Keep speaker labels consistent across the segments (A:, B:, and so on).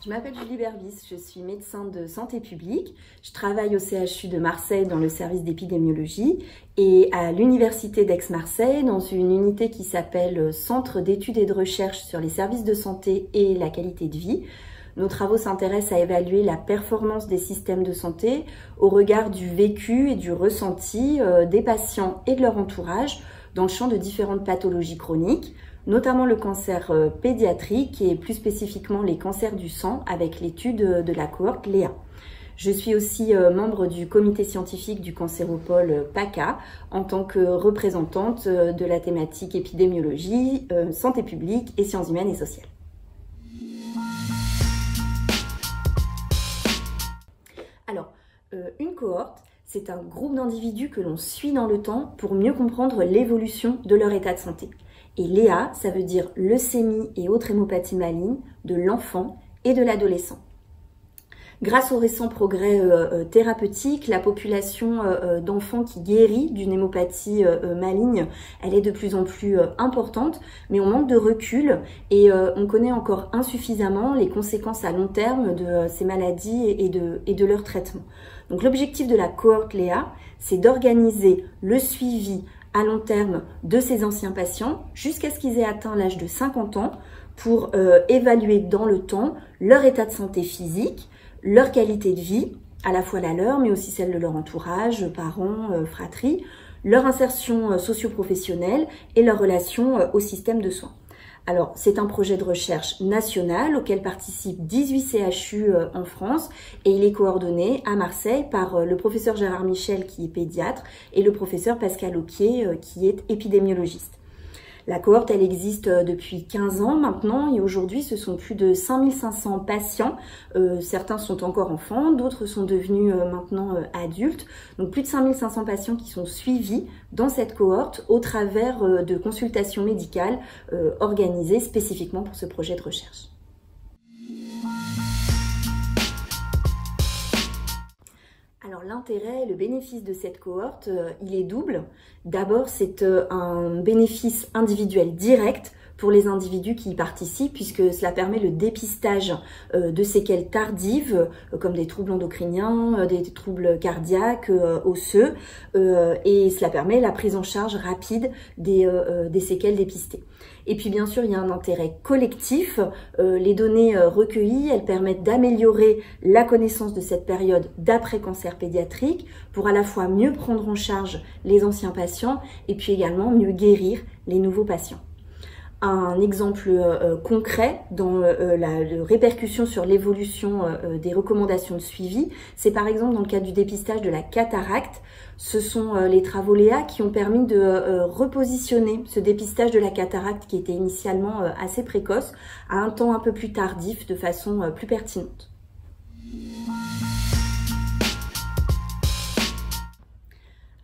A: Je m'appelle Julie Berbis, je suis médecin de santé publique. Je travaille au CHU de Marseille dans le service d'épidémiologie et à l'université d'Aix-Marseille dans une unité qui s'appelle Centre d'études et de recherche sur les services de santé et la qualité de vie. Nos travaux s'intéressent à évaluer la performance des systèmes de santé au regard du vécu et du ressenti des patients et de leur entourage dans le champ de différentes pathologies chroniques, notamment le cancer pédiatrique et plus spécifiquement les cancers du sang avec l'étude de la cohorte Léa. Je suis aussi membre du comité scientifique du cancéropole PACA en tant que représentante de la thématique épidémiologie, santé publique et sciences humaines et sociales. Alors, une cohorte, c'est un groupe d'individus que l'on suit dans le temps pour mieux comprendre l'évolution de leur état de santé. Et Léa, ça veut dire leucémie et autres hémopathies malignes de l'enfant et de l'adolescent. Grâce aux récents progrès thérapeutiques, la population d'enfants qui guérit d'une hémopathie maligne, elle est de plus en plus importante, mais on manque de recul et on connaît encore insuffisamment les conséquences à long terme de ces maladies et de leur traitement. Donc l'objectif de la cohorte Léa, c'est d'organiser le suivi à long terme de ces anciens patients jusqu'à ce qu'ils aient atteint l'âge de 50 ans pour évaluer dans le temps leur état de santé physique, leur qualité de vie, à la fois la leur, mais aussi celle de leur entourage, parents, fratries, leur insertion socio-professionnelle et leur relation au système de soins. Alors, c'est un projet de recherche national auquel participent 18 CHU en France et il est coordonné à Marseille par le professeur Gérard Michel qui est pédiatre et le professeur Pascal Auquier qui est épidémiologiste. La cohorte, elle existe depuis 15 ans maintenant et aujourd'hui, ce sont plus de 5500 patients. Certains sont encore enfants, d'autres sont devenus maintenant adultes. Donc plus de 5500 patients qui sont suivis dans cette cohorte au travers de consultations médicales organisées spécifiquement pour ce projet de recherche. Alors l'intérêt, le bénéfice de cette cohorte, il est double. D'abord, c'est un bénéfice individuel direct pour les individus qui y participent puisque cela permet le dépistage de séquelles tardives comme des troubles endocriniens, des troubles cardiaques, osseux et cela permet la prise en charge rapide des séquelles dépistées. Et puis bien sûr, il y a un intérêt collectif. Les données recueillies, elles permettent d'améliorer la connaissance de cette période d'après-cancer pédiatrique pour à la fois mieux prendre en charge les anciens patients et puis également mieux guérir les nouveaux patients. Un exemple concret dans la répercussion sur l'évolution des recommandations de suivi, c'est par exemple dans le cadre du dépistage de la cataracte. Ce sont les travaux Léa qui ont permis de repositionner ce dépistage de la cataracte qui était initialement assez précoce à un temps un peu plus tardif de façon plus pertinente.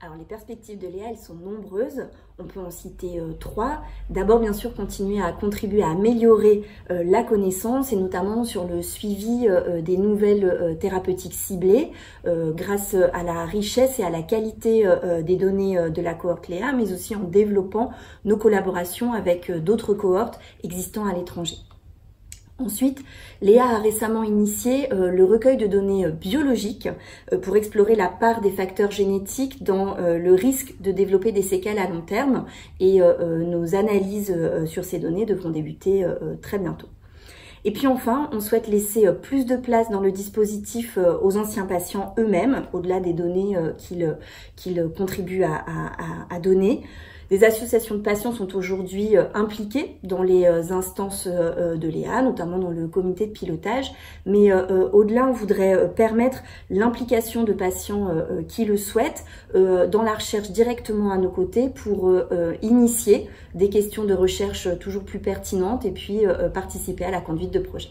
A: Alors, les perspectives de Léa, elles sont nombreuses. On peut en citer trois. D'abord, bien sûr, continuer à contribuer à améliorer la connaissance et notamment sur le suivi des nouvelles thérapeutiques ciblées grâce à la richesse et à la qualité des données de la cohorte Léa, mais aussi en développant nos collaborations avec d'autres cohortes existant à l'étranger. Ensuite, Léa a récemment initié le recueil de données biologiques pour explorer la part des facteurs génétiques dans le risque de développer des séquelles à long terme et nos analyses sur ces données devront débuter très bientôt. Et puis enfin, on souhaite laisser plus de place dans le dispositif aux anciens patients eux-mêmes, au-delà des données qu'ils contribuent à donner. Des associations de patients sont aujourd'hui impliquées dans les instances de Léa, notamment dans le comité de pilotage. Mais au-delà, on voudrait permettre l'implication de patients qui le souhaitent dans la recherche directement à nos côtés pour initier des questions de recherche toujours plus pertinentes et puis participer à la conduite de projets.